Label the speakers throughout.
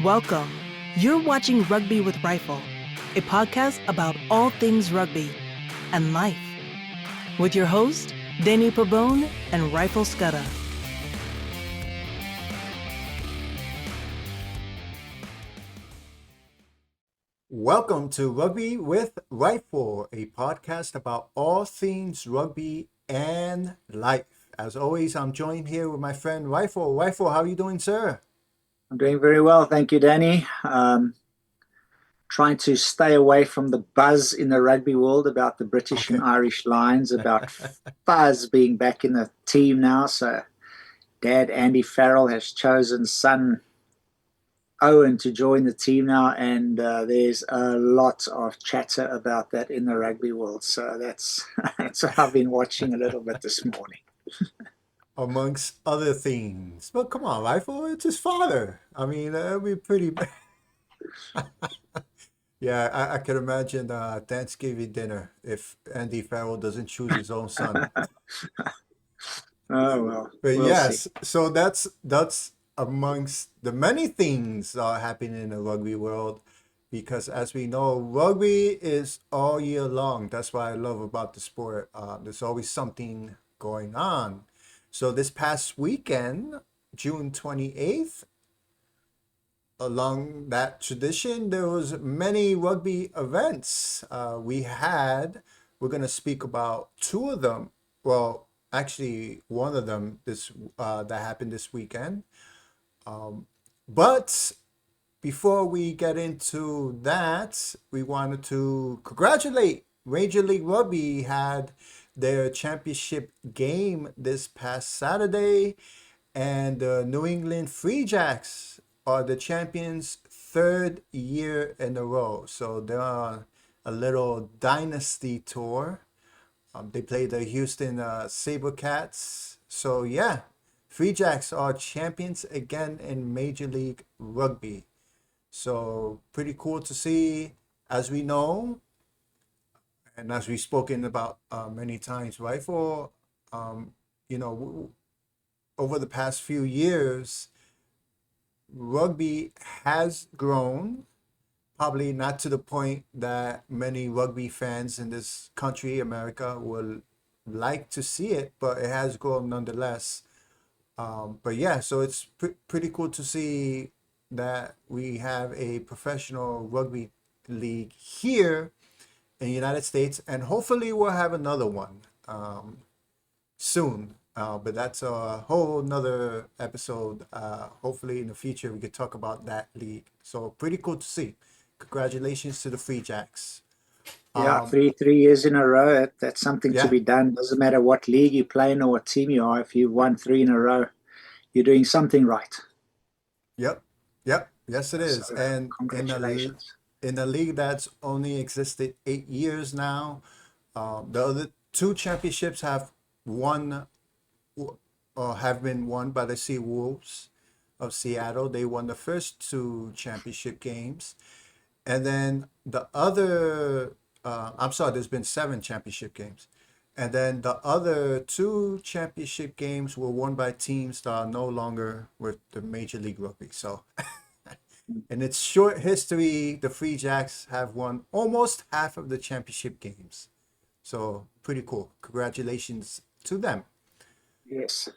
Speaker 1: Welcome. You're watching Rugby with Rifle, a podcast about all things rugby and life, with your host, Danny Pabone and Rifle Scudder.
Speaker 2: Welcome to Rugby with Rifle, a podcast about all things rugby and life. As always, I'm joined here with my friend Rifle. Rifle, how are you doing, sir?
Speaker 3: I'm doing very well, thank you, Danny. Trying to stay away from the buzz in the rugby world about the British and
Speaker 2: Okay.
Speaker 3: Irish Lions, about Fuzz being back in the team now. So, Dad Andy Farrell has chosen son Owen to join the team now, and there's a lot of chatter about that in the rugby world. So that's what I've been watching a little bit this morning.
Speaker 2: Amongst other things. But come on, Rifle, it's his father. I mean, it'd be pretty. Yeah, I can imagine Thanksgiving dinner if Andy Farrell doesn't choose his own son.
Speaker 3: Oh well,
Speaker 2: But
Speaker 3: we'll see.
Speaker 2: yes, so that's amongst the many things happening in the rugby world, because as we know, rugby is all year long. That's what I love about the sport. There's always something going on. So this past weekend, June 28th, along that tradition, there was many rugby events. We're gonna speak about two of them. Well, actually, one of them that happened this weekend. But before we get into that, we wanted to congratulate Major League Rugby had their championship game this past Saturday, and the New England Free Jacks are the champions third year in a row. So they're on a little dynasty tour. They play the Houston Sabercats. So yeah, Free Jacks are champions again in Major League Rugby. So pretty cool to see. As we know, and as we've spoken about many times, right? For you know, over the past few years, rugby has grown. Probably not to the point that many rugby fans in this country, America, will like to see it, but it has grown nonetheless. But yeah, so it's pretty cool to see that we have a professional rugby league here in the United States, and hopefully we'll have another one soon. But that's a whole nother episode. Hopefully in the future we could talk about that league. So pretty cool to see. Congratulations to the Free Jacks.
Speaker 3: Yeah,
Speaker 2: Um,
Speaker 3: three years in a row. That's something to
Speaker 2: yeah,
Speaker 3: be done. Doesn't matter what league you play in or what team you are. If you've won three in a row, you're doing something right.
Speaker 2: yep, yep, yes it
Speaker 3: So,
Speaker 2: is. And
Speaker 3: congratulations.
Speaker 2: in a league that's only existed 8 years now, the other two championships won have been won by the Sea Wolves of Seattle. They won the first two championship games. And then I'm sorry, there's been seven championship games. And then the other two championship games were won by teams that are no longer with the Major League Rugby. So, in its short history, the Free Jacks have won almost half of the championship games. So, pretty cool. Congratulations to them.
Speaker 3: Yes.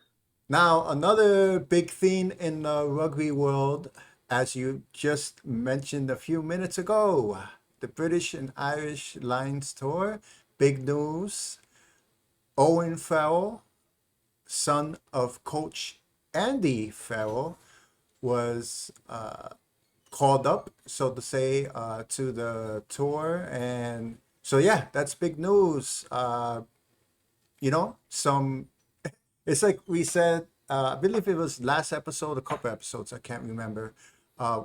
Speaker 2: Now, another big theme in the rugby world, as you just mentioned a few minutes ago, the British and Irish Lions Tour. Big news. Owen Farrell, son of Coach Andy Farrell, was called up, so to say, to the tour. And so, yeah, that's big news. Some It's like we said, I believe it was last episode, a couple episodes, I can't remember, uh,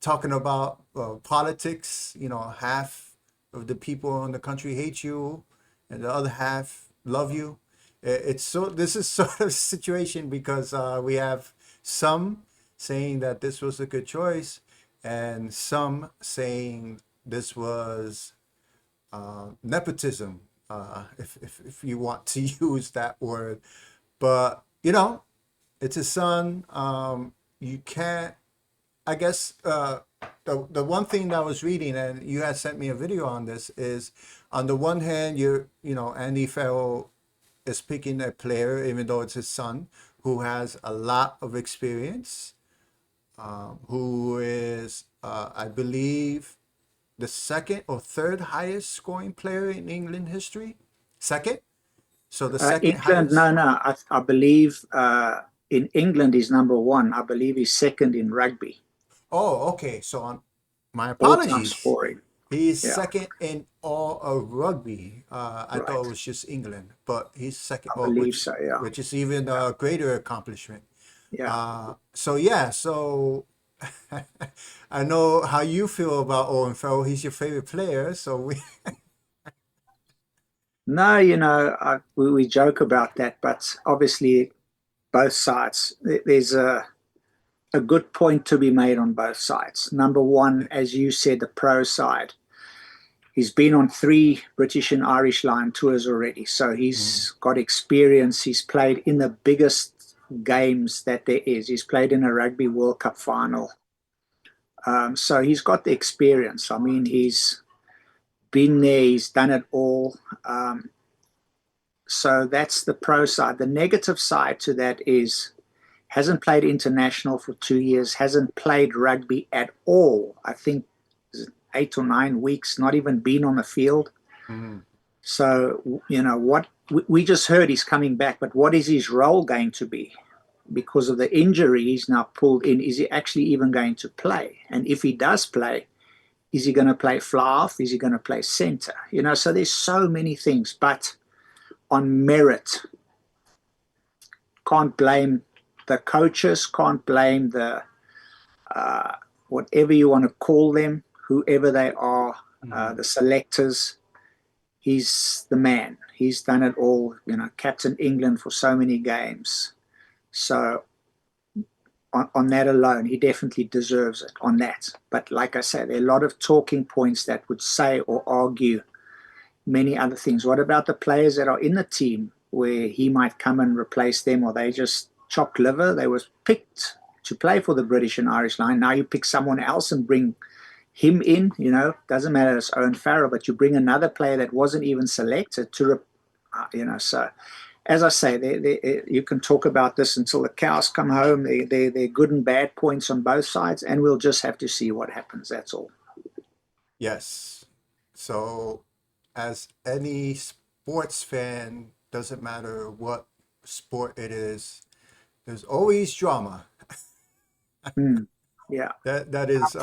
Speaker 2: talking about politics. Half of the people in the country hate you, and the other half love you. This is sort of situation because we have some saying that this was a good choice, and some saying this was nepotism, if you want to use that word. But it's his son. You can't. I guess the one thing that I was reading, and you had sent me a video on this, is on the one hand, Andy Farrell is picking a player, even though it's his son, who has a lot of experience, who is, I believe, the second or third highest scoring player in England history. Second? So the second
Speaker 3: England,
Speaker 2: highest?
Speaker 3: no. I believe in England he's number one. I believe he's second in rugby,
Speaker 2: Oh, okay. So my
Speaker 3: all-time
Speaker 2: apologies.
Speaker 3: scoring.
Speaker 2: He's
Speaker 3: Yeah,
Speaker 2: second in all of rugby. I thought it
Speaker 3: right.
Speaker 2: was just England, but he's second,
Speaker 3: I
Speaker 2: oh,
Speaker 3: believe
Speaker 2: which
Speaker 3: so. Yeah,
Speaker 2: which is even a greater accomplishment.
Speaker 3: yeah.
Speaker 2: So yeah, so I know how you feel about Owen Farrell. He's your favorite player, so we
Speaker 3: No, we joke about that, but obviously both sides. There's a good point to be made on both sides. Number one, as you said, the pro side. He's been on 3 British and Irish Lion tours already, so
Speaker 2: Mhm.
Speaker 3: he's got experience. He's played in the biggest games that there is. He's played in a Rugby World Cup final. So he's got the experience. I mean, he's been there, he's done it all. So that's the pro side. The negative side to that is hasn't played international for 2 years, hasn't played rugby at all. I think 8 or 9 weeks, not even been on the field.
Speaker 2: Mhm.
Speaker 3: So, what we just heard he's coming back, but what is his role going to be? Because of the injury he's now pulled in, is he actually even going to play? And if he does play, is he going to play fly off? Is he going to play center? So there's so many things, but on merit, can't blame the coaches, can't blame the whatever you want to call them, whoever they are,
Speaker 2: Mhm.
Speaker 3: the selectors. He's the man. He's done it all. Captain England for so many games. So on that alone, he definitely deserves it on that. But like I said, there are a lot of talking points that would say or argue many other things. What about the players that are in the team where he might come and replace them, or they just chopped liver? They were picked to play for the British and Irish line. Now you pick someone else and bring him in. Doesn't matter it's Owen Farrell, but you bring another player that wasn't even selected to, so as I say, you can talk about this until the cows come home. They're good and bad points on both sides, and we'll just have to see what happens. That's all.
Speaker 2: Yes. So as any sports fan, doesn't matter what sport it is, there's always drama.
Speaker 3: Mm, yeah,
Speaker 2: That is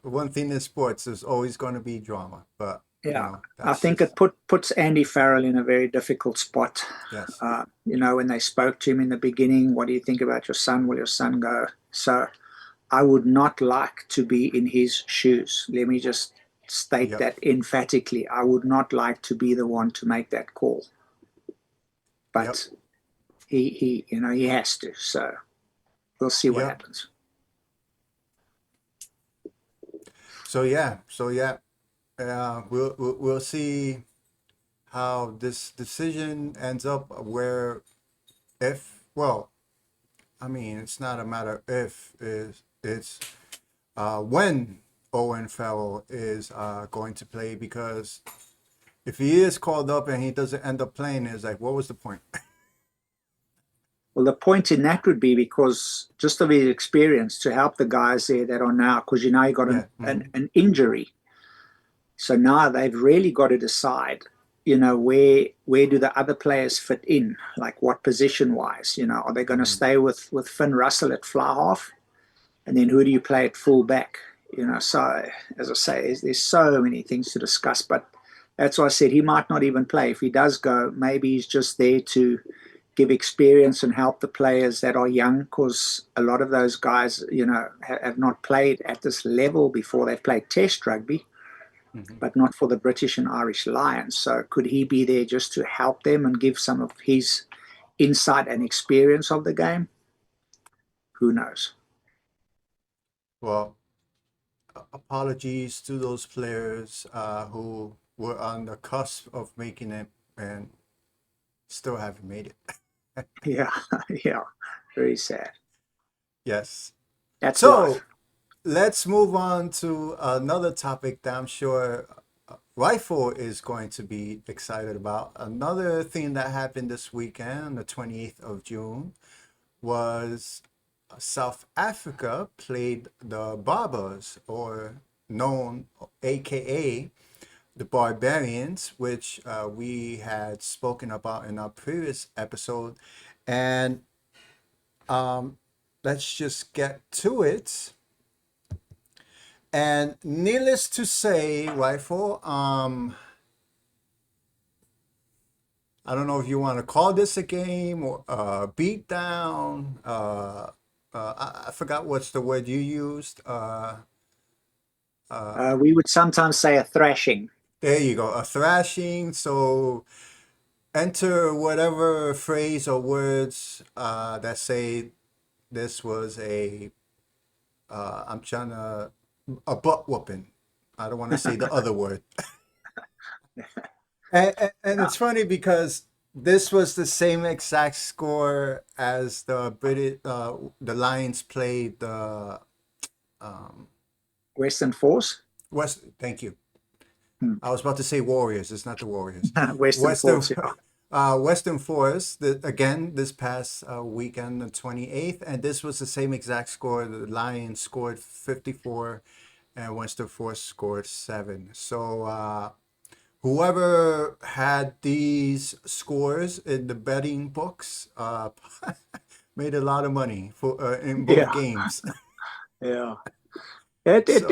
Speaker 2: one thing in sports. There's always going to be drama, but
Speaker 3: yeah. I
Speaker 2: that's
Speaker 3: think
Speaker 2: just
Speaker 3: it puts Andy Farrell in a very difficult spot.
Speaker 2: yes,
Speaker 3: When they spoke to him in the beginning, what do you think about your son? Will your son go? So I would not like to be in his shoes. Let me just state
Speaker 2: yep,
Speaker 3: that emphatically. I would not like to be the one to make that call.
Speaker 2: yep,
Speaker 3: But he has to. So we'll see what
Speaker 2: yep.
Speaker 3: happens.
Speaker 2: So yeah, we'll see how this decision ends up. Where if well, I mean, it's not a matter if it's when Owen Farrell is going to play, because if he is called up and he doesn't end up playing, it's like, what was the point?
Speaker 3: Well, the point in that would be because just of his experience to help the guys there that are now, because you got
Speaker 2: Yeah.
Speaker 3: an injury. So now they've really got to decide, where do the other players fit in? Like what position wise? Are they going to
Speaker 2: Hmm.
Speaker 3: stay with Finn Russell at fly half? And then who do you play at full back? So as I say, there's so many things to discuss, but that's why I said he might not even play. If he does go, maybe he's just there to give experience and help the players that are young, because a lot of those guys, have not played at this level before. They've played test rugby,
Speaker 2: Hmm.
Speaker 3: but not for the British and Irish Lions. So could he be there just to help them and give some of his insight and experience of the game? Who knows?
Speaker 2: Well, apologies to those players who were on the cusp of making it and still haven't made it.
Speaker 3: Yeah, yeah, very sad.
Speaker 2: Yes.
Speaker 3: That's
Speaker 2: So
Speaker 3: life.
Speaker 2: let's move on to another topic that I'm sure Rifle is going to be excited about. Another thing that happened this weekend, on the 28th of June, was South Africa played the Barbers, or known, aka the Barbarians, which we had spoken about in our previous episode. And let's just get to it. And needless to say, Rifle, I don't know if you want to call this a game or a beatdown. I forgot what's the word you used.
Speaker 3: We would sometimes say a thrashing.
Speaker 2: There you go, a thrashing. So enter whatever phrase or words that say this was I'm trying to, a butt whooping. I don't want to say the other word. And it's funny because this was the same exact score as the Lions played the
Speaker 3: Western Force.
Speaker 2: West. Thank you. I was about to say Warriors. It's not the Warriors.
Speaker 3: Western Force, yeah.
Speaker 2: Western Forest, again, this past weekend, the 28th, and this was the same exact score. The Lions scored 54 and Western Forest scored 7. So whoever had these scores in the betting books made a lot of money in both games.
Speaker 3: Yeah. It
Speaker 2: So,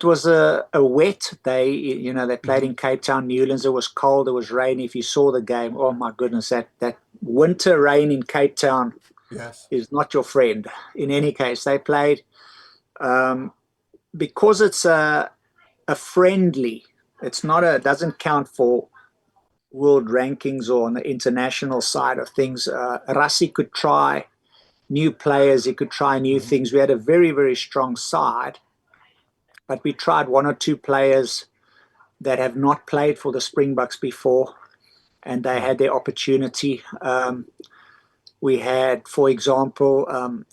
Speaker 3: was a wet day. You know, they played in Cape Town, Newlands. It was cold. It was rainy. If you saw the game, oh my goodness, that winter rain in Cape Town
Speaker 2: yes.
Speaker 3: is not your friend. In any case, they played because it's a friendly. It's not a doesn't count for world rankings or on the international side of things. Rassie could try new players. He could try new things. We had a very, very strong side. But we tried one or two players that have not played for the Springboks before, and they had their opportunity. We had, for example,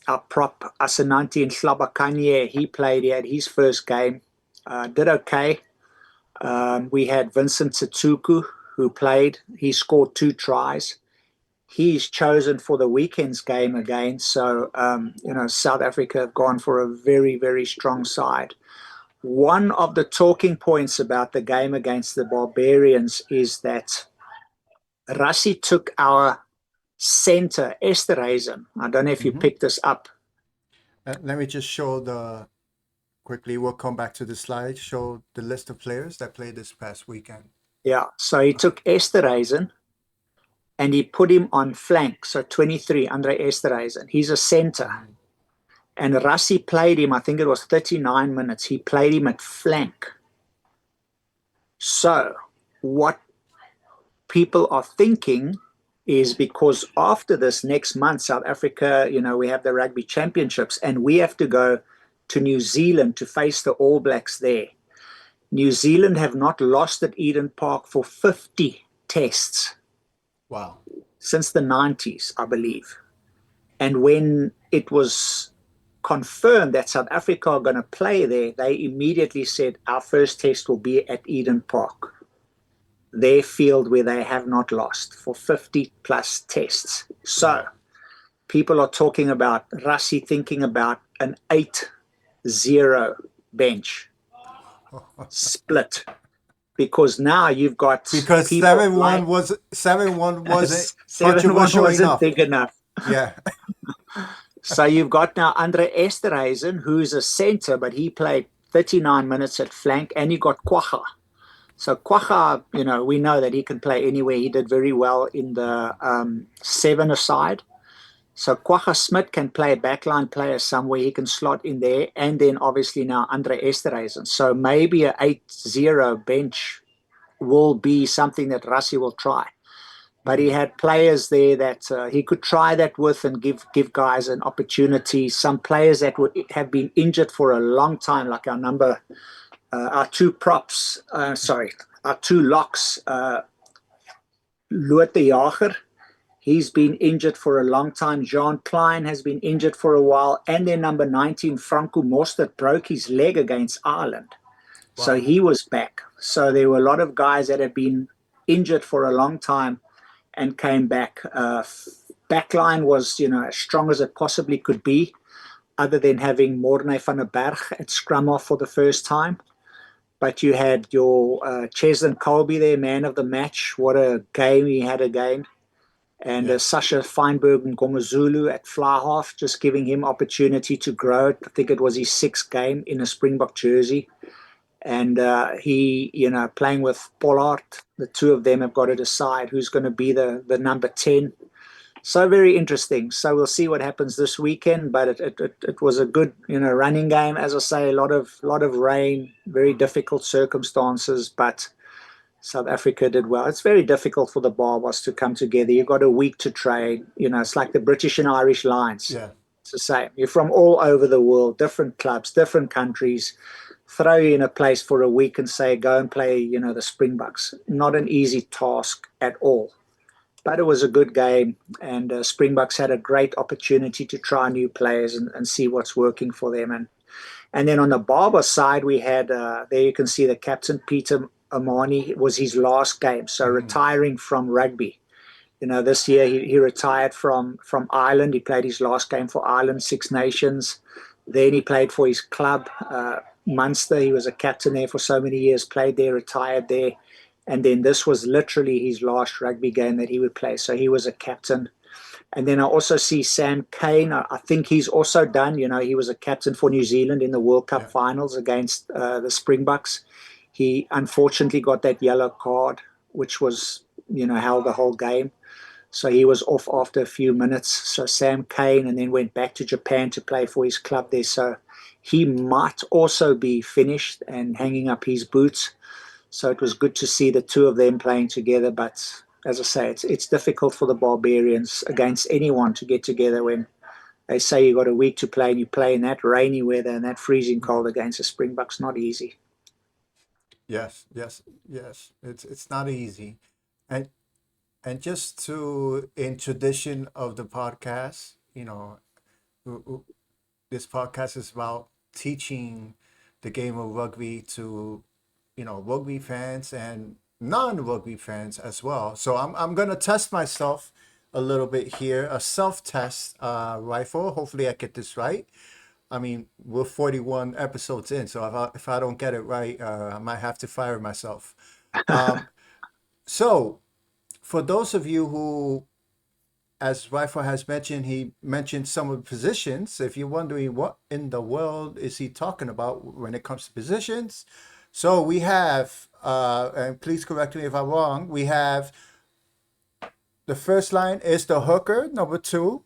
Speaker 3: our prop Asenanti in Slabakanye. He played. He had his first game, did okay. We had Vincent Tsutsuku, who played. He scored 2 tries. He's chosen for the weekend's game again. So, South Africa have gone for a very, very strong side. One of the talking points about the game against the Barbarians is that Rassie took our center, Esterhuizen. I don't know if you picked this up.
Speaker 2: Let me just show quickly, we'll come back to the slide, show the list of players that played this past weekend.
Speaker 3: Yeah, so he took Esterhuizen and he put him on flank. So 23, Andre Esterhuizen. He's a center. And Rassie played him, I think it was 39 minutes. He played him at flank. So what people are thinking is because after this next month, South Africa, we have the Rugby Championships and we have to go to New Zealand to face the All Blacks there. New Zealand have not lost at Eden Park for 50 tests.
Speaker 2: Wow.
Speaker 3: Since the 90s, I believe. And when it was confirmed that South Africa are going to play there, they immediately said our first test will be at Eden Park, their field where they have not lost for 50 plus tests. So people are talking about Rassie thinking about an 8-0 bench split, because now you've got
Speaker 2: because 7-1 wasn't
Speaker 3: 7-1
Speaker 2: controversial
Speaker 3: wasn't
Speaker 2: enough.
Speaker 3: big enough.
Speaker 2: Yeah.
Speaker 3: So you've got now Andre Esterhuizen, who's a center, but he played 39 minutes at flank, and you got Kwagga. So Kwagga, we know that he can play anywhere. He did very well in the 7-a-side. So Kwagga Smith can play a backline player somewhere. He can slot in there. And then obviously now Andre Esterhuizen. So maybe a 8-0 bench will be something that Rassie will try. But he had players there that he could try that with and give guys an opportunity. Some players that would have been injured for a long time, like our 2 props, our 2 locks, Lotte Jager He's been injured for a long time. Jean Klein has been injured for a while. And then number 19, Franco Mostert, broke his leg against Ireland. So
Speaker 2: Wow.
Speaker 3: he was back. So there were a lot of guys that had been injured for a long time and came back. Backline was, as strong as it possibly could be, other than having Morne van der Berg at scrum off for the first time. But you had your Cheslin Colby there, man of the match. What a game he had again. And
Speaker 2: Yeah.
Speaker 3: Sasha Feinberg and Gomazulu at fly half, just giving him opportunity to grow. I think it was his sixth game in a Springbok jersey. And he, playing with Pollard, the two of them have got to decide who's going to be the number 10. So very interesting. So we'll see what happens this weekend. But it was a good, running game. As I say, a lot of rain, very difficult circumstances, but South Africa did well. It's very difficult for the Barbars to come together. You've got a week to train. It's like the British and Irish Lions.
Speaker 2: Yeah.
Speaker 3: It's the same. You're from all over the world, different clubs, different countries. Throw you in a place for a week and say, go and play, the Springboks. Not an easy task at all. But it was a good game, and Springboks had a great opportunity to try new players and see what's working for them. And then on the Barber side, we had, there you can see the captain, Peter Amani. It was his last game, so retiring from rugby. This year he retired from Ireland. He played his last game for Ireland, Six Nations. Then he played for his club, Munster. He was a captain there for so many years, played there, retired there. And then this was literally his last rugby game that he would play. So he was a captain. And then I also see Sam Cane. I think he's also done. He was a captain for New Zealand in the World Cup finals against the Springboks. He unfortunately got that yellow card, which was, held the whole game. So he was off after a few minutes. So Sam Cane, and then went back to Japan to play for his club there. So he might also be finished and hanging up his boots. So it was good to see the two of them playing together. But as I say, it's difficult for the Barbarians against anyone to get together when they say you got a week to play and you play in that rainy weather and that freezing cold against the Springboks. Not easy.
Speaker 2: Yes. Yes. Yes. It's not easy, and just to in tradition of the podcast, this podcast is about teaching the game of rugby to rugby fans and non-rugby fans as well. So I'm gonna test myself a little bit here, a self-test rifle. Hopefully I get this right. I mean, we're 41 episodes in, so if I don't get it right, I might have to fire myself. So for those of you who, as Rifle has mentioned, he mentioned some of the positions. If you're wondering what in the world is he talking about when it comes to positions, so we have, and please correct me if I'm wrong, we have the first line is the hooker, number 2.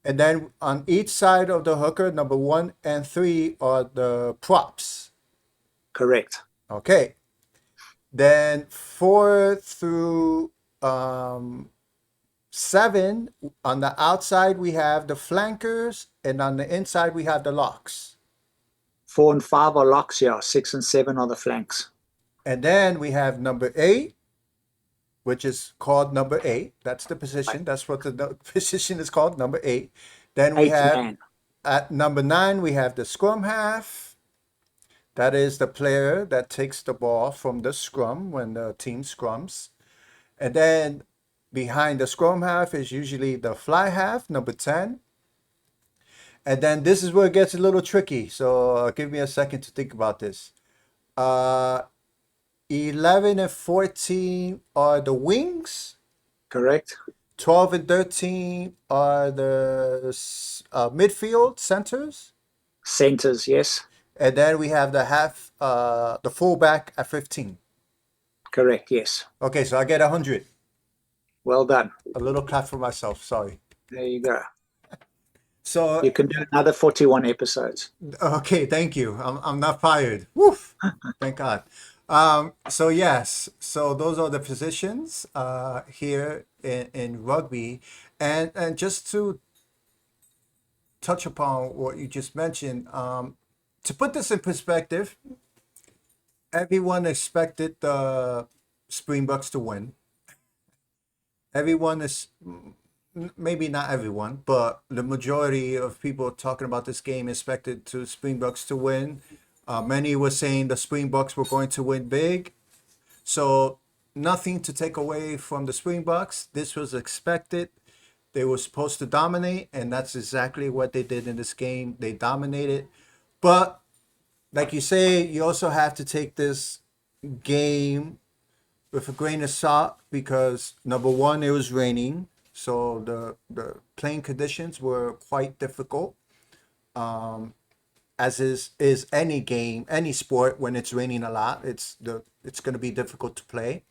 Speaker 2: And then on each side of the hooker, number 1 and 3 are the props.
Speaker 3: Correct.
Speaker 2: Okay. Then 4 through 7, on the outside we have the flankers, and on the inside we have the locks.
Speaker 3: 4 and 5 are locks, 6 and 7 are the flanks.
Speaker 2: And then we have number 8, which is called number 8. That's the position.
Speaker 3: Right.
Speaker 2: That's what the position is called, number 8. Then we have
Speaker 3: man.
Speaker 2: At number 9 we have the scrum half. That is the player that takes the ball from the scrum when the team scrums. And then behind the scrum half is usually the fly half, number 10. And then this is where it gets a little tricky. So give me a second to think about this. 11 and 14 are the wings.
Speaker 3: Correct.
Speaker 2: 12 and 13 are the midfield centers.
Speaker 3: Centers, yes.
Speaker 2: And then we have the fullback at 15.
Speaker 3: Correct, yes.
Speaker 2: Okay, so I get 100.
Speaker 3: Well done.
Speaker 2: A little clap for myself, sorry.
Speaker 3: There you go.
Speaker 2: So
Speaker 3: You can do another 41 episodes.
Speaker 2: okay, thank you. I'm not fired. Woof. Thank God. So yes, so those are the positions here in rugby, and just to touch upon what you just mentioned, to put this in perspective, everyone expected the Springboks to win. everyone is, maybe not everyone, but the majority of people talking about this game expected to Springboks to win. Many were saying the Springboks were going to win big. So nothing to take away from the Springboks. This was expected. They were supposed to dominate, and that's exactly what they did in this game. They dominated. But like you say, you also have to take this game with a grain of salt because number one, it was raining, so the playing conditions were quite difficult. As is any game, any sport when it's raining a lot, it's going to be difficult to play.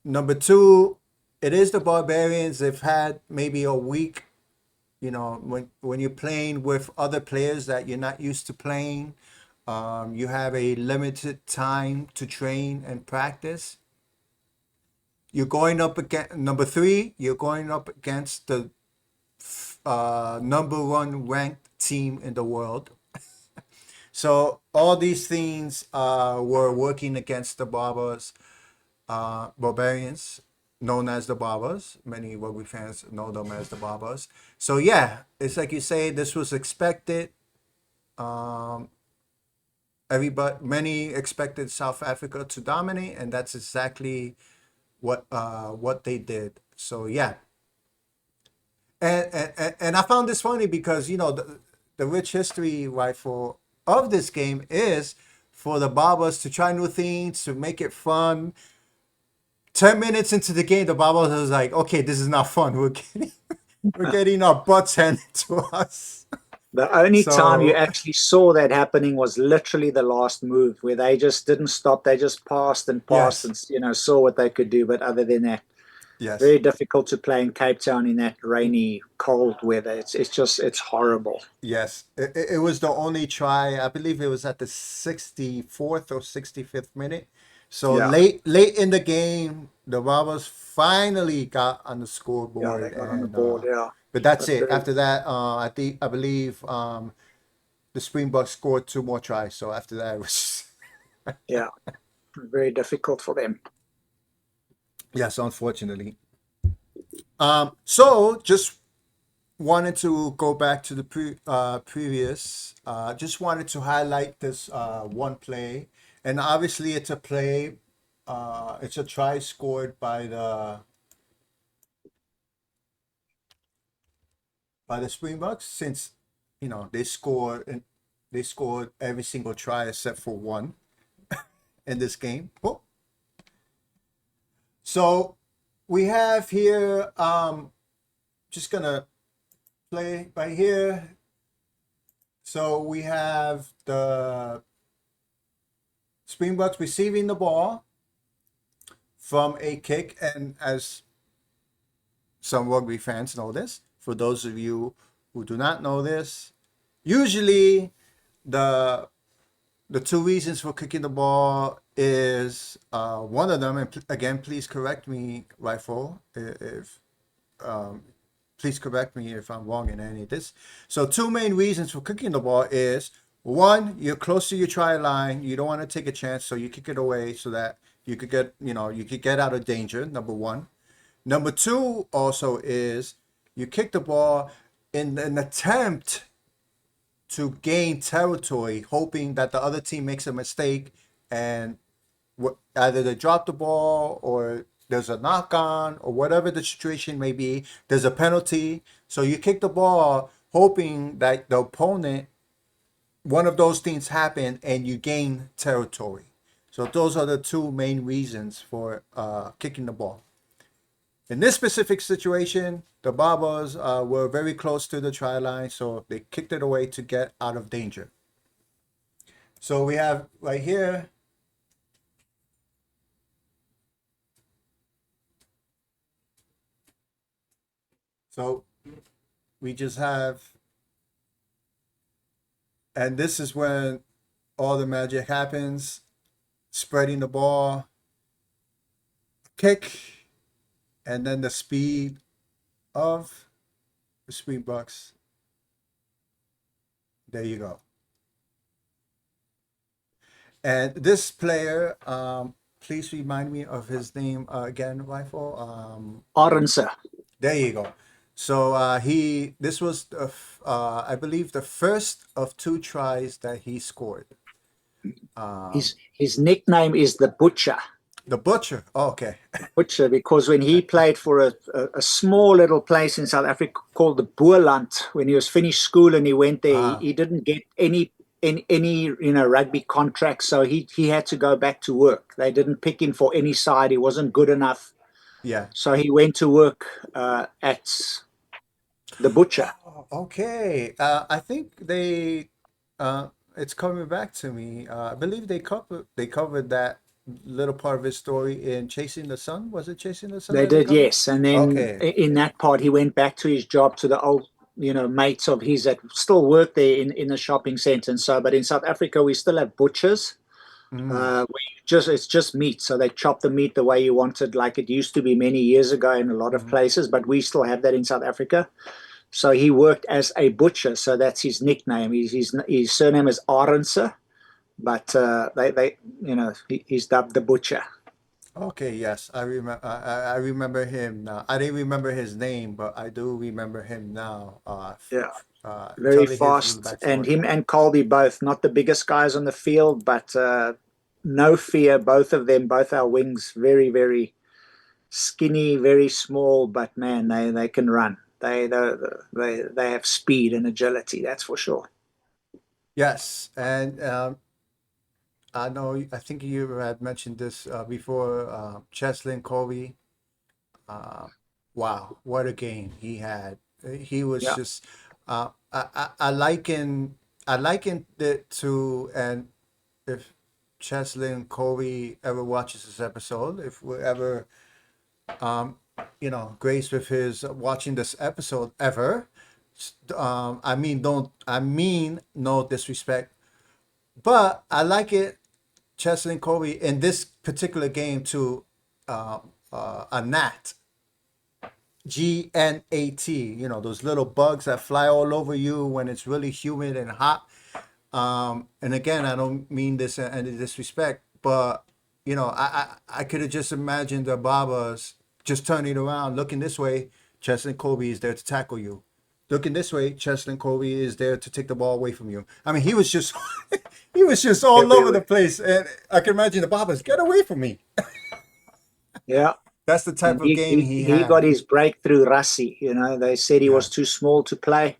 Speaker 2: Number two, it is the Barbarians. They've had maybe a week. When you're playing with other players that you're not used to playing, you have a limited time to train and practice. You're going up against number three. You're going up against the number one ranked team in the world. So all these things were working against the Barbarians, known as the Barbers. Many rugby fans know them as the Barbers. So yeah, it's like you say, this was expected. Um, many expected South Africa to dominate, and that's exactly what they did. So yeah, and I found this funny because the rich history rifle of this game is for the Barbers to try new things to make it fun. 10 minutes into the game, the Barbers was like, "Okay, this is not fun. We're getting our butts handed to us."
Speaker 3: The only time you
Speaker 2: So
Speaker 3: actually saw that happening was literally the last move, where they just didn't stop. They just passed and passed,
Speaker 2: yes,
Speaker 3: and saw what they could do. But other than that,
Speaker 2: yes,
Speaker 3: very difficult to play in Cape Town in that rainy, cold weather. It's horrible.
Speaker 2: yes. It was the only try. I believe it was at the 64th or 65th minute. So
Speaker 3: Yeah,
Speaker 2: late in the game, the Robbers finally got on the
Speaker 3: yeah, they
Speaker 2: scoreboard,
Speaker 3: got on the
Speaker 2: and
Speaker 3: board. Yeah,
Speaker 2: but that's
Speaker 3: but
Speaker 2: it.
Speaker 3: very,
Speaker 2: After that, I believe the Springboks scored two more tries. So after that, it was
Speaker 3: yeah, very difficult for them.
Speaker 2: yes, unfortunately. So just wanted to go back to the previous. Just wanted to highlight this one play, and obviously it's a play. It's a try scored by the Springboks since they scored every single try except for one in this game. Oh. So we have here. Just gonna play right here. So we have the Springboks receiving the ball from a kick, and as some rugby fans know this, for those of you who do not know this, usually the the two reasons for kicking the ball is one of them, and again, please correct me, Rifle, if please correct me if I'm wrong in any of this. So two main reasons for kicking the ball is one, you're close to your try line, you don't want to take a chance, so you kick it away so that you could get out of danger. Number one. Number two also is you kick the ball in an attempt to gain territory, hoping that the other team makes a mistake and either they drop the ball or there's a knock on or whatever the situation may be, there's a penalty. So you kick the ball hoping that the opponent, one of those things happen and you gain territory. So those are the two main reasons for kicking the ball. In this specific situation, the Barbers were very close to the try line, so they kicked it away to get out of danger. So we have right here. So we just have, and this is when all the magic happens, spreading the ball, kick, and then the speed of the Springboks. There you go. And this player, please remind me of his name again, Rifle.
Speaker 3: Arendse.
Speaker 2: There you go. So this was I believe the first of two tries that he scored.
Speaker 3: His nickname is the Butcher.
Speaker 2: The Butcher. Oh, okay.
Speaker 3: Butcher, because when he played for a small little place in South Africa called the Boerland, when he was finished school and he went there, he didn't get any rugby contracts, so he had to go back to work. They didn't pick him for any side. He wasn't good enough,
Speaker 2: Yeah.
Speaker 3: so he went to work at the Butcher.
Speaker 2: Oh, okay. I think it's coming back to me. I believe they covered that little part of his story in Chasing the Sun. Was it Chasing the Sun
Speaker 3: They
Speaker 2: that they
Speaker 3: did,
Speaker 2: covered?
Speaker 3: yes. And then
Speaker 2: Okay.
Speaker 3: in that part, he went back to his job, to the old, mates of his that still work there in the shopping centre. And so, but in South Africa, we still have butchers.
Speaker 2: Mm,
Speaker 3: It's just meat, so they chop the meat the way you wanted, like it used to be many years ago in a lot of
Speaker 2: mhm.
Speaker 3: places. But we still have that in South Africa. So he worked as a butcher, so that's his nickname. His surname is Arendse, but he's dubbed the Butcher.
Speaker 2: Okay, yes, I remember. I remember him now. I didn't remember his name, but I do remember him now.
Speaker 3: Yeah. Very
Speaker 2: Telling his little
Speaker 3: fast, and
Speaker 2: backstory.
Speaker 3: him and Colby both not the biggest guys on the field, but no fear. Both of them, both our wings, very very skinny, very small, but man, they can run. They have speed and agility. That's for sure.
Speaker 2: Yes, and I know. I think you had mentioned this before. Cheslin Colby. Uh, wow, what a game he had! He was
Speaker 3: Yeah,
Speaker 2: just. I liken it to, and if Cheslin Colby ever watches this episode, if we're ever um, graced with his watching this episode ever. I mean no disrespect, but I like it, Cheslin Kobe in this particular game to a gnat, GNAT. Those little bugs that fly all over you when it's really humid and hot. And again, I don't mean this in any disrespect, but I could have just imagined the Babas just turning around, looking this way. Cheslin Kobe is there to tackle you. Looking this way, Cheslin Kobe is there to take the ball away from you. I mean, he was just he was just all over the
Speaker 3: everywhere.
Speaker 2: place, and I can imagine the Babas, get away from me.
Speaker 3: Yeah,
Speaker 2: That's the type
Speaker 3: and
Speaker 2: of
Speaker 3: he
Speaker 2: game
Speaker 3: he,
Speaker 2: he
Speaker 3: he got
Speaker 2: had.
Speaker 3: his breakthrough. Rassi, they said he
Speaker 2: Yeah.
Speaker 3: was too small to play,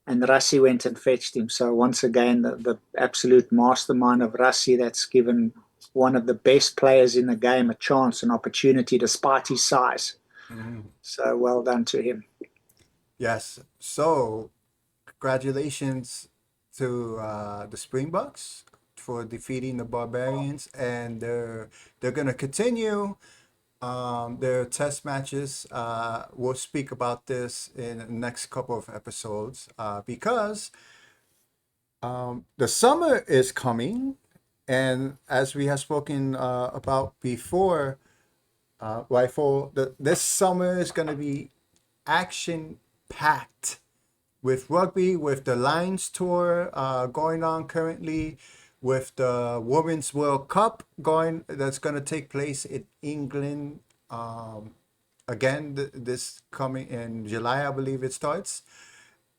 Speaker 3: and Rassi went and fetched him. So once again, the absolute mastermind of Rassi, that's given one of the best players in the game a chance, an opportunity, despite his size.
Speaker 2: Mhm.
Speaker 3: So well done to him.
Speaker 2: Yes. So congratulations to the Springboks for defeating the Barbarians, and they're gonna continue their test matches. We'll speak about this in the next couple of episodes because the summer is coming, and as we have spoken about before, Rifle, this summer is gonna be action packed with rugby, with the Lions tour going on currently, with the Women's World Cup that's going to take place in England again this coming in July, I believe it starts.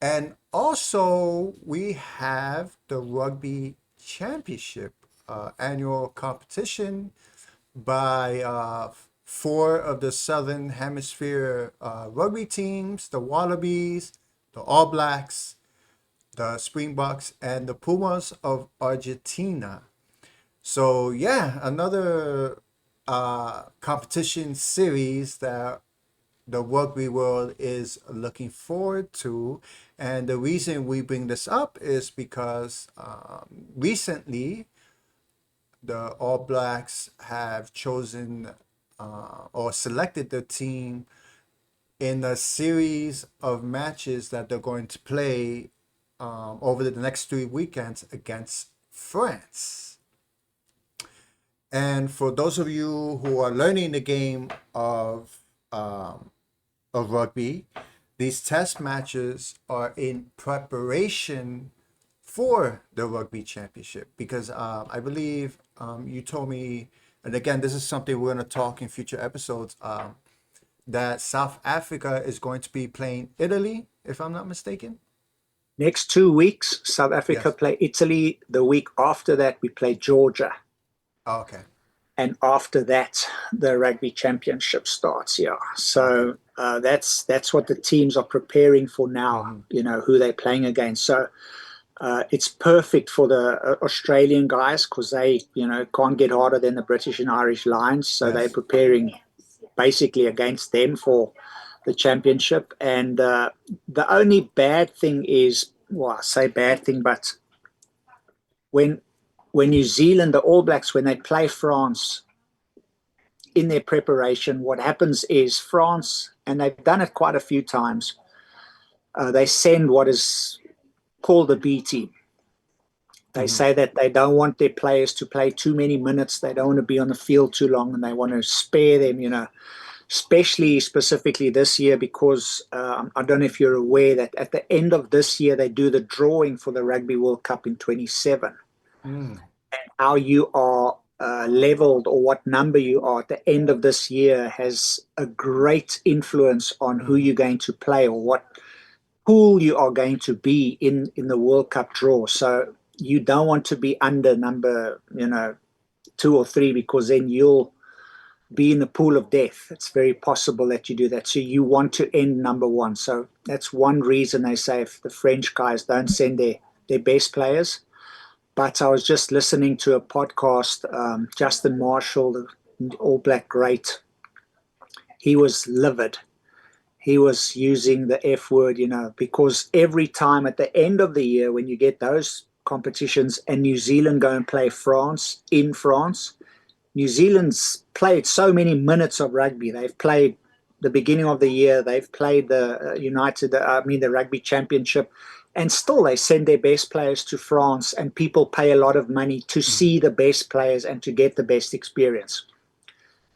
Speaker 2: And also we have the Rugby Championship annual competition by four of the Southern Hemisphere rugby teams: the Wallabies, the All Blacks, the Springboks, and the Pumas of Argentina. So yeah, another competition series that the rugby world is looking forward to. And the reason we bring this up is because recently the All Blacks have chosen or selected the team in a series of matches that they're going to play over the next 3 weekends against France. And for those of you who are learning the game of rugby, these test matches are in preparation for the Rugby Championship because I believe you told me and again, this is something we're going to talk in future episodes. That South Africa is going to be playing Italy, if I'm not mistaken.
Speaker 3: Next 2 weeks, South Africa
Speaker 2: Yes.
Speaker 3: play Italy. The week after that, we play Georgia.
Speaker 2: Oh, okay.
Speaker 3: And after that, the Rugby Championship starts. Yeah,
Speaker 2: Okay.
Speaker 3: so that's what the teams are preparing for now.
Speaker 2: Mm-hmm.
Speaker 3: You know who they're playing against. So it's perfect for the Australian guys because they can't get harder than the British and Irish Lions. So they're
Speaker 2: Yes.
Speaker 3: preparing basically against them for the championship. And the only bad thing is, well, I say bad thing, but when New Zealand, the All Blacks, when they play France in their preparation, what happens is France, and they've done it quite a few times, they send what is called the B team. They
Speaker 2: Mm-hmm.
Speaker 3: say that they don't want their players to play too many minutes. They don't want to be on the field too long, and they want to spare them, especially specifically this year because I don't know if you're aware that at the end of this year, they do the drawing for the Rugby World Cup in 27.
Speaker 2: Mm.
Speaker 3: How you are leveled or what number you are at the end of this year has a great influence on who
Speaker 2: Mm-hmm.
Speaker 3: you're going to play or what pool you are going to be in the World Cup draw. So you don't want to be under number 2 or 3 because then you'll be in the pool of death. It's very possible that you do that. So you want to end number 1. So that's one reason they say if the French guys don't send their best players. But I was just listening to a podcast, Justin Marshall, the All Black great. He was livid. He was using the F word, because every time at the end of the year, when you get those competitions and New Zealand go and play France in France, New Zealand's played so many minutes of rugby. They've played the beginning of the year. They've played the Rugby Championship. And still they send their best players to France and people pay a lot of money to
Speaker 2: Mm-hmm.
Speaker 3: see the best players and to get the best experience.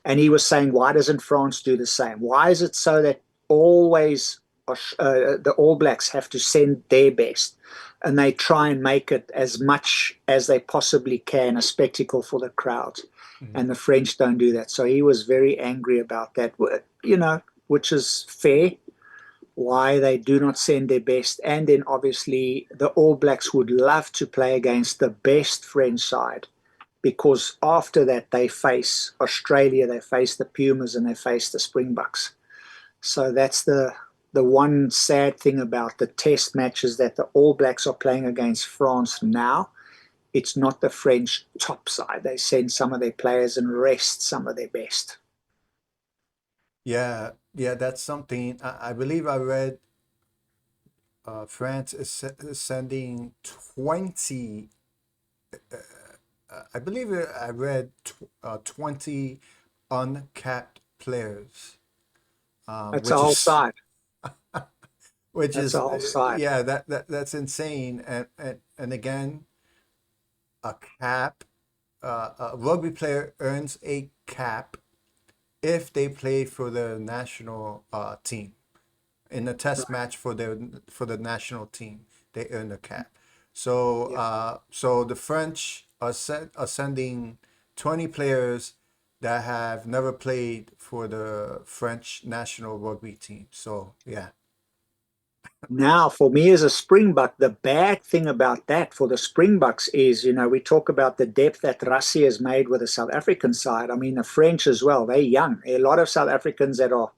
Speaker 3: And he was saying, why doesn't France do the same? Why is it so that always the All Blacks have to send their best and they try and make it as much as they possibly can a spectacle for the crowd?
Speaker 2: Mm-hmm.
Speaker 3: And the French don't do that. So he was very angry about that, which is fair, why they do not send their best. And then obviously the All Blacks would love to play against the best French side because after that they face Australia, they face the Pumas, and they face the Springboks. So that's the one sad thing about the test matches that the All Blacks are playing against France now. It's not the French top side. They send some of their players and rest some of their best.
Speaker 2: Yeah, yeah, that's something. I believe I read France is sending 20. I believe I read 20 uncapped players,
Speaker 3: That's a
Speaker 2: which
Speaker 3: whole
Speaker 2: is
Speaker 3: side.
Speaker 2: which
Speaker 3: That's a
Speaker 2: is
Speaker 3: whole side.
Speaker 2: yeah, that's insane. And again, a cap, a rugby player earns a cap if they play for the national team. In a test match for the national team, they earn a cap. So
Speaker 3: Yeah.
Speaker 2: so the French are sending 20 players that have never played for the French national rugby team. So yeah.
Speaker 3: Now, for me as a Springbok, the bad thing about that for the Springboks is, we talk about the depth that Rassie has made with the South African side. I mean, the French as well, they're young. There are a lot of South Africans that are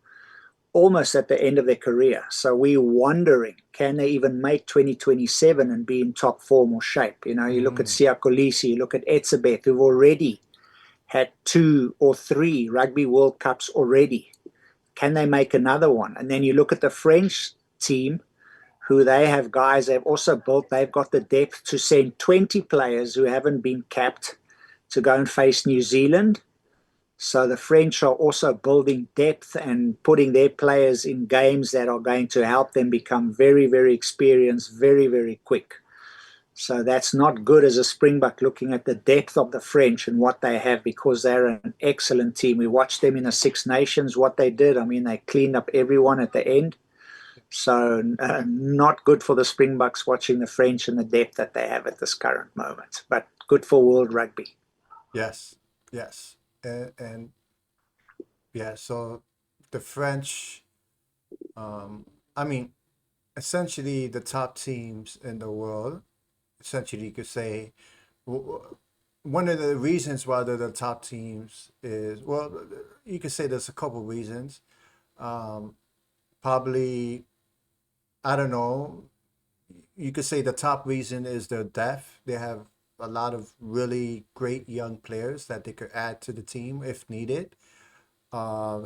Speaker 3: almost at the end of their career. So we're wondering, can they even make 2027 and be in top form or shape? You look at
Speaker 2: Mm-hmm.
Speaker 3: Siya Kolisi, you look at Etzebeth, who've already had 2 or 3 Rugby World Cups already. Can they make another one? And then you look at the French team, who they have guys they've also built. They've got the depth to send 20 players who haven't been capped to go and face New Zealand. So the French are also building depth and putting their players in games that are going to help them become very, very experienced, very, very quick. So that's not good as a Springbok looking at the depth of the French and what they have because they're an excellent team. We watched them in the Six Nations, what they did. I mean, they cleaned up everyone at the end. So not good for the Springboks watching the French and the depth that they have at this current moment, but good for world rugby.
Speaker 2: Yes. Yes. and yeah, so the French, I mean, essentially the top teams in the world, essentially you could say, one of the reasons why they're the top teams is, well, you could say there's a couple reasons. Probably, I don't know, you could say the top reason is their depth. They have a lot of really great young players that they could add to the team if needed.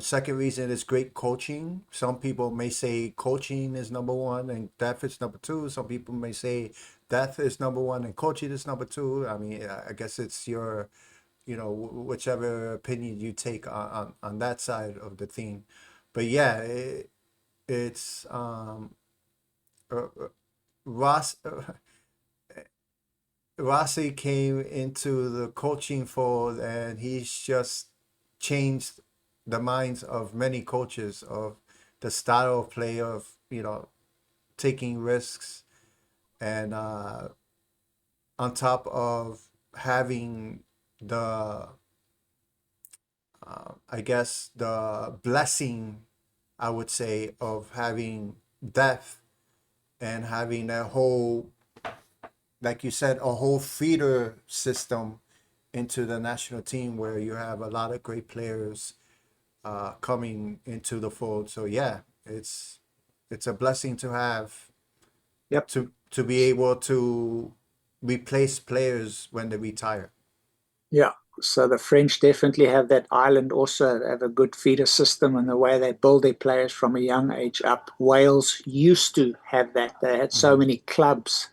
Speaker 2: Second reason is great coaching. Some people may say coaching is number one and depth is number two. Some people may say depth is number one and coaching is number two. I mean, I guess it's your, whichever opinion you take on that side of the theme. But yeah, it's uh, Ross. Rossi came into the coaching fold and he's just changed the minds of many coaches of the style of play of, taking risks and on top of having the, I guess, the blessing, I would say, of having depth and having a whole, like you said, a whole feeder system into the national team where you have a lot of great players coming into the fold. So yeah, it's a blessing to have
Speaker 3: Yep.
Speaker 2: to be able to replace players when they retire.
Speaker 3: Yeah. So the French definitely have that. Ireland also have a good feeder system and the way they build their players from a young age up. Wales used to have that. They had so
Speaker 2: Mhm.
Speaker 3: many clubs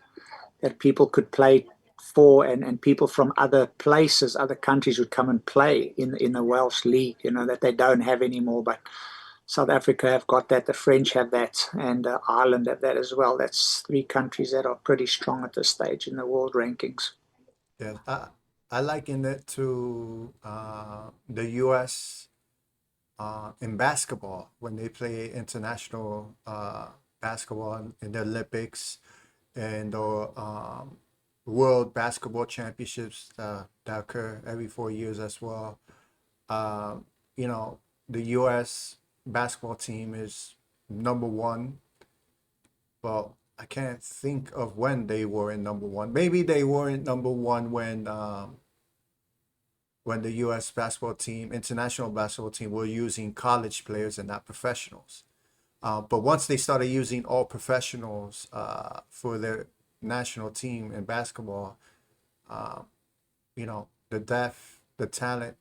Speaker 3: that people could play for, and people from other places, other countries would come and play in the Welsh league, that they don't have anymore. But South Africa have got that, the French have that, and Ireland have that as well. That's three countries that are pretty strong at this stage in the world rankings.
Speaker 2: Yes, I liken it to the U.S. In basketball when they play international basketball in the Olympics and the World Basketball Championships that occur every 4 years as well. Um, the U.S. basketball team is number one. Well, I can't think of when they were in number one. Maybe they were in number one when the U.S. basketball team, international basketball team, were using college players and not professionals. But once they started using all professionals for their national team in basketball, the depth, the talent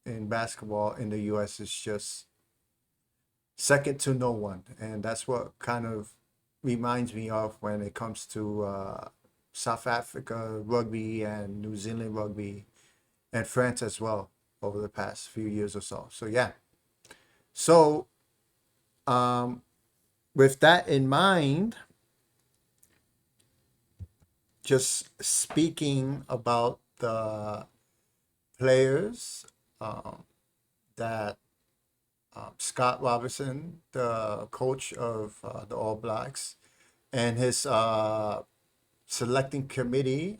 Speaker 2: in basketball in the U.S. is just second to no one, and that's what kind of reminds me of when it comes to South Africa rugby and New Zealand rugby and France as well over the past few years or so. So yeah. So um, with that in mind, just speaking about the players that Scott Robertson, the coach of the All Blacks, and his selecting committee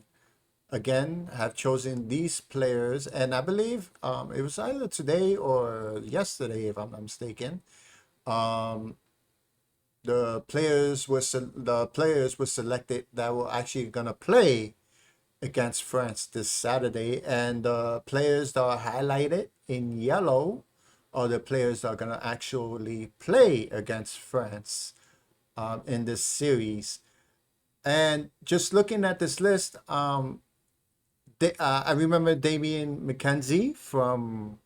Speaker 2: again have chosen these players, and I believe it was either today or yesterday, if I'm not mistaken. Um, the players were selected that were actually gonna play against France this Saturday, and the players that are highlighted in yellow are the players that are gonna actually play against France in this series. And just looking at this list, I remember Damian McKenzie from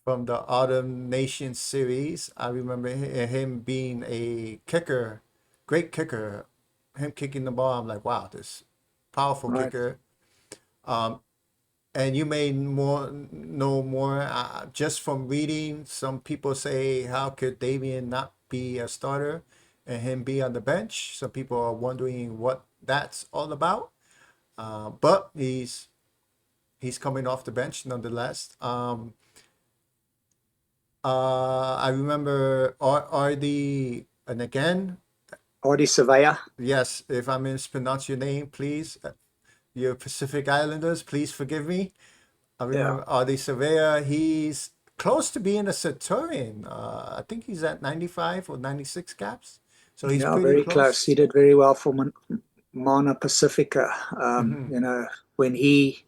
Speaker 2: the Autumn Nation series. I remember him being a kicker, great kicker. Him kicking the ball, I'm like, wow, this powerful
Speaker 3: Right.
Speaker 2: kicker. And you may know more just from reading. Some people say, how could Damian not be a starter and him be on the bench? Some people are wondering what that's all about. But he's coming off the bench nonetheless. I remember RD, and again,
Speaker 3: Audi Surveyor.
Speaker 2: yes, if I mispronounce your name, please, you Pacific Islanders, please forgive me. I
Speaker 3: Yeah.
Speaker 2: remember Adi Surveyor. He's close to being a Centurion. I think he's at 95 or 96 caps. So he's
Speaker 3: Yeah,
Speaker 2: pretty
Speaker 3: very close. He
Speaker 2: close.
Speaker 3: did very well for Mana Pacifica.
Speaker 2: Hmm.
Speaker 3: When he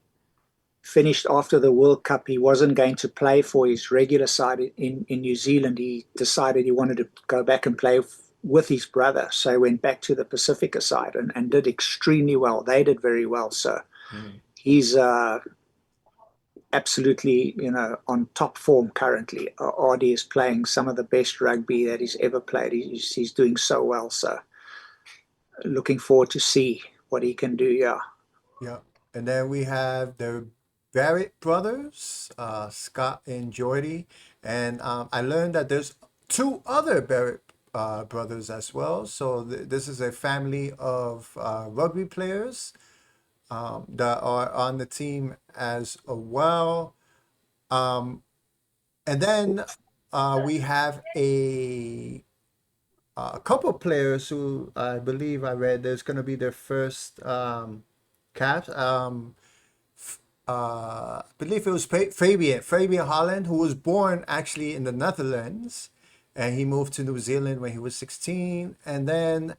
Speaker 3: finished after the World Cup, he wasn't going to play for his regular side in New Zealand. He decided he wanted to go back and play with his brother. So he went back to the Pacifica side and did extremely well. They did very well. So
Speaker 2: Mm.
Speaker 3: he's absolutely, on top form currently. Ardy is playing some of the best rugby that he's ever played. He's doing so well. So looking forward to see what he can do. Yeah.
Speaker 2: Yeah. And then we have the Barrett brothers, Scott and Jordy. And I learned that there's two other Barrett brothers as well. So this is a family of rugby players that are on the team as well. Um, and then we have a couple of players who I believe I read there's going to be their first caps. I believe it was Fabian Holland, who was born actually in the Netherlands, and he moved to New Zealand when he was 16, and then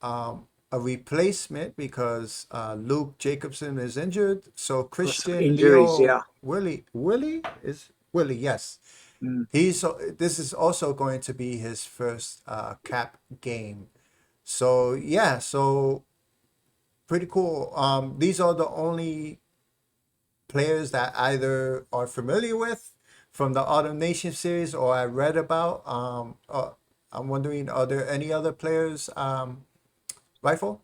Speaker 2: a replacement because Luke Jacobson is injured. So
Speaker 3: Got some
Speaker 2: Christian
Speaker 3: injuries.
Speaker 2: Leo
Speaker 3: Yeah.
Speaker 2: Willie, yes.
Speaker 3: Mm.
Speaker 2: This is also going to be his first cap game. So yeah, so pretty cool. These are the only players that either are familiar with from the Autumn Nation series or I read about. I'm wondering, are there any other players, Rifle?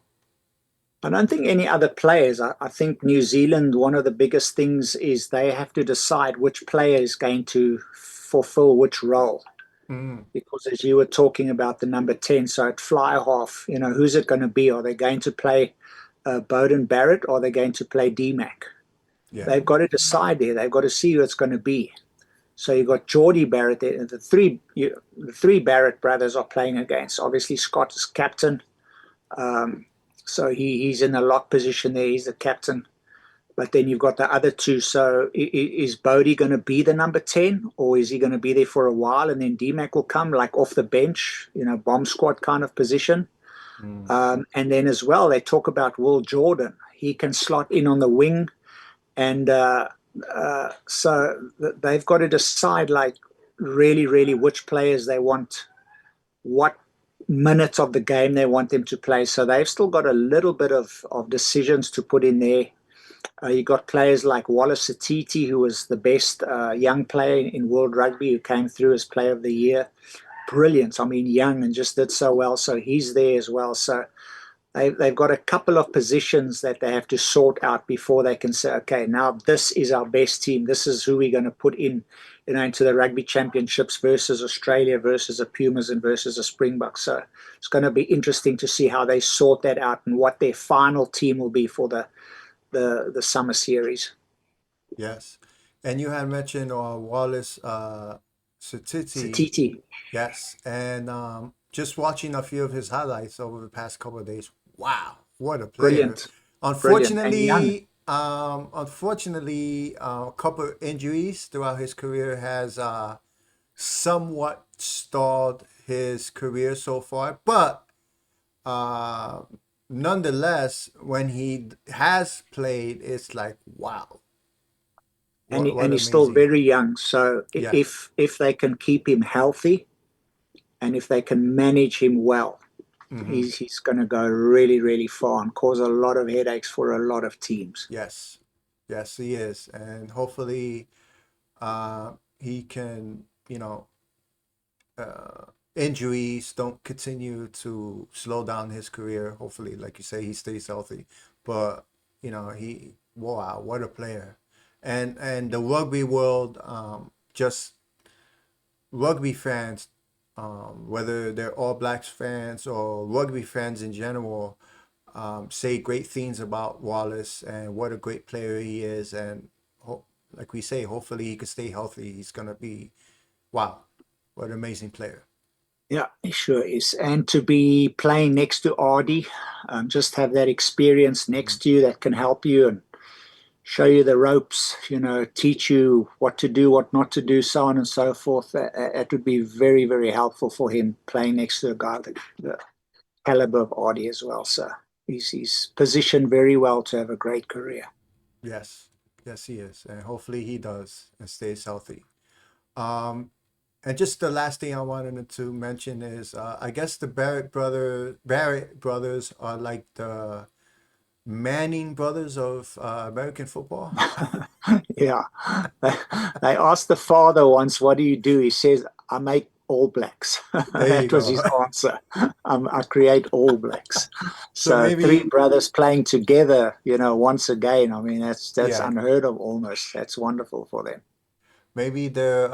Speaker 3: I don't think any other players. I think New Zealand, one of the biggest things is they have to decide which player is going to fulfill which role.
Speaker 2: Mm,
Speaker 3: Because as you were talking about the number 10, so at fly half, who's it going to be? Are they going to play Bowden Barrett or are they going to play DMAC?
Speaker 2: yeah.
Speaker 3: They've got to decide there. They've got to see who it's going to be. So you've got Geordie Barrett there. The three Barrett brothers are playing against. Obviously, Scott is captain. So he's in a lock position there. He's the captain. But then you've got the other two. So is Bodie going to be the number 10 or is he going to be there for a while and then DMAC will come like off the bench, bomb squad kind of position?
Speaker 2: Mm,
Speaker 3: And then as well, they talk about Will Jordan. He can slot in on the wing. And so they've got to decide like really, really which players they want, what minutes of the game they want them to play. So they've still got a little bit of decisions to put in there. You got players like Wallace Atiti, who was the best young player in World Rugby, who came through as Player of the Year. Brilliant. I mean, young and just did so well. So he's there as well. So they've got a couple of positions that they have to sort out before they can say, okay, now this is our best team. This is who we're going to put in, into the Rugby Championships versus Australia, versus the Pumas and versus the Springboks. So it's going to be interesting to see how they sort that out and what their final team will be for the summer series.
Speaker 2: yes. And you had mentioned Wallace Satiti.
Speaker 3: Satiti,
Speaker 2: Yes. And just watching a few of his highlights over the past couple of days. Wow, what a player.
Speaker 3: brilliant, brilliant, and young.
Speaker 2: Unfortunately, a couple of injuries throughout his career has somewhat stalled his career so far. But uh, nonetheless, when he has played, it's like, wow,
Speaker 3: And,
Speaker 2: what
Speaker 3: and he's still
Speaker 2: amazing.
Speaker 3: very young. So
Speaker 2: Yeah.
Speaker 3: if they can keep him healthy and if they can manage him well,
Speaker 2: Hmm.
Speaker 3: he's going to go really, really far and cause a lot of headaches for a lot of teams.
Speaker 2: Yes. Yes, he is. And hopefully he can, injuries don't continue to slow down his career. Hopefully, like you say, he stays healthy. But wow, what a player! And the rugby world, just rugby fans, whether they're All Blacks fans or rugby fans in general, say great things about Wallace and what a great player he is. And like we say, hopefully he can stay healthy. He's gonna be wow, what an amazing player.
Speaker 3: Yeah, he sure is. And to be playing next to Ardy, just have that experience next to you that can help you. And show you the ropes, teach you what to do, what not to do, so on and so forth. It would be very, very helpful for him playing next to a guy the caliber of Artie as well. So he's positioned very well to have a great career.
Speaker 2: Yes, yes, he is, and hopefully he does and stays healthy. Um, and just the last thing I wanted to mention is, I guess the Barrett brothers are like the Manning brothers of American football.
Speaker 3: Yeah. They asked the father once, "What do you do?" He says, "I make All Blacks."
Speaker 2: There you
Speaker 3: That was his
Speaker 2: go.
Speaker 3: answer. I create All Blacks.
Speaker 2: So
Speaker 3: So three
Speaker 2: maybe,
Speaker 3: brothers playing together, once again. I mean, that's
Speaker 2: yeah,
Speaker 3: unheard of almost. That's wonderful for them.
Speaker 2: maybe they're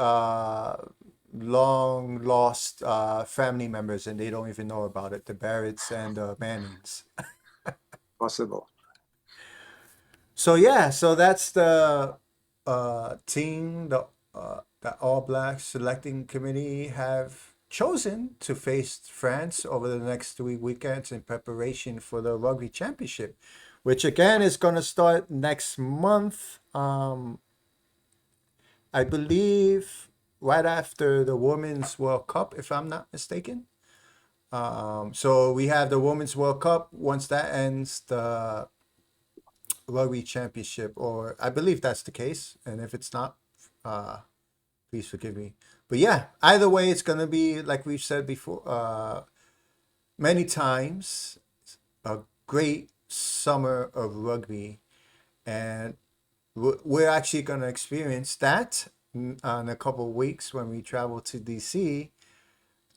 Speaker 2: long lost family members and they don't even know about it. The Barretts and Mannings.
Speaker 3: Possible.
Speaker 2: So yeah, so that's the team that All Blacks selecting committee have chosen to face France over the next 3 weekends in preparation for the Rugby Championship, which again is going to start next month. I believe right after the Women's World Cup, if I'm not mistaken. So we have the Women's World Cup. Once that ends, the Rugby Championship, or I believe that's the case. And if it's not, uh, please forgive me. But yeah, either way, it's gonna be like we've said before, many times, a great summer of rugby, and we're actually gonna experience that in a couple of weeks when we travel to DC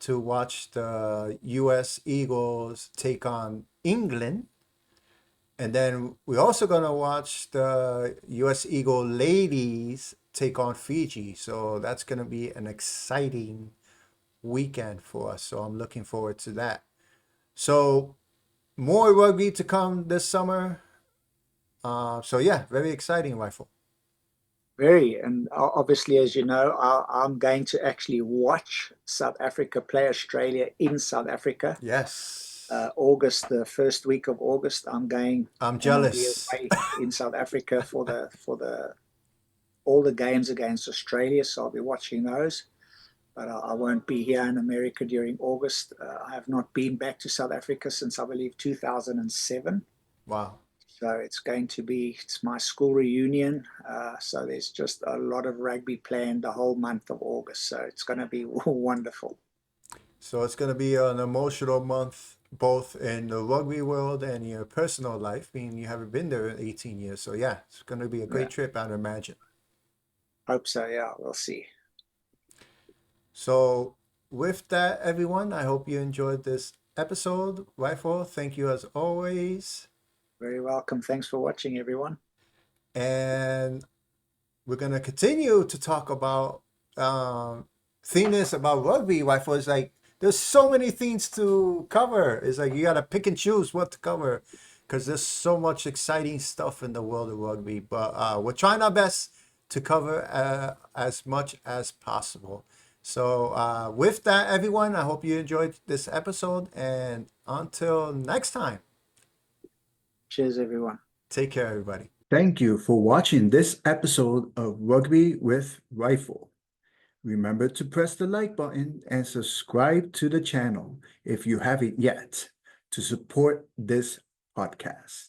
Speaker 2: to watch the U.S. Eagles take on England. And then we're also gonna watch the U.S. Eagle ladies take on Fiji. So that's gonna be an exciting weekend for us. So I'm looking forward to that. So more rugby to come this summer. So yeah, very exciting, Rifle.
Speaker 3: Very. And obviously, as you know, I'm going to actually watch South Africa play Australia in South Africa.
Speaker 2: Yes,
Speaker 3: August, the first week of August, I'm going
Speaker 2: I'm
Speaker 3: and I'll be
Speaker 2: jealous.
Speaker 3: away in South Africa for the all the games against Australia. So I'll be watching those. But I won't be here in America during August. I have not been back to South Africa since I believe 2007.
Speaker 2: Wow.
Speaker 3: So it's my school reunion. So there's just a lot of rugby planned the whole month of August. So it's going to be wonderful.
Speaker 2: So it's gonna be an emotional month, both in the rugby world and your personal life, meaning you haven't been there in 18 years. So yeah, it's gonna be a
Speaker 3: Yeah,
Speaker 2: great trip, I'd imagine.
Speaker 3: hope so. Yeah, we'll see.
Speaker 2: So with that, everyone, I hope you enjoyed this episode. Rifle, thank you as always.
Speaker 3: Very welcome. Thanks for watching, everyone.
Speaker 2: And we're gonna continue to talk about things about rugby. Rifle is like there's so many things to cover. It's like you gotta pick and choose what to cover because there's so much exciting stuff in the world of rugby. But we're trying our best to cover as much as possible. So with that, everyone, I hope you enjoyed this episode. And until next time,
Speaker 3: Cheers, everyone.
Speaker 2: take care, everybody. Thank you for watching this episode of Rugby with Rifle. Remember to press the like button and subscribe to the channel if you haven't yet to support this podcast.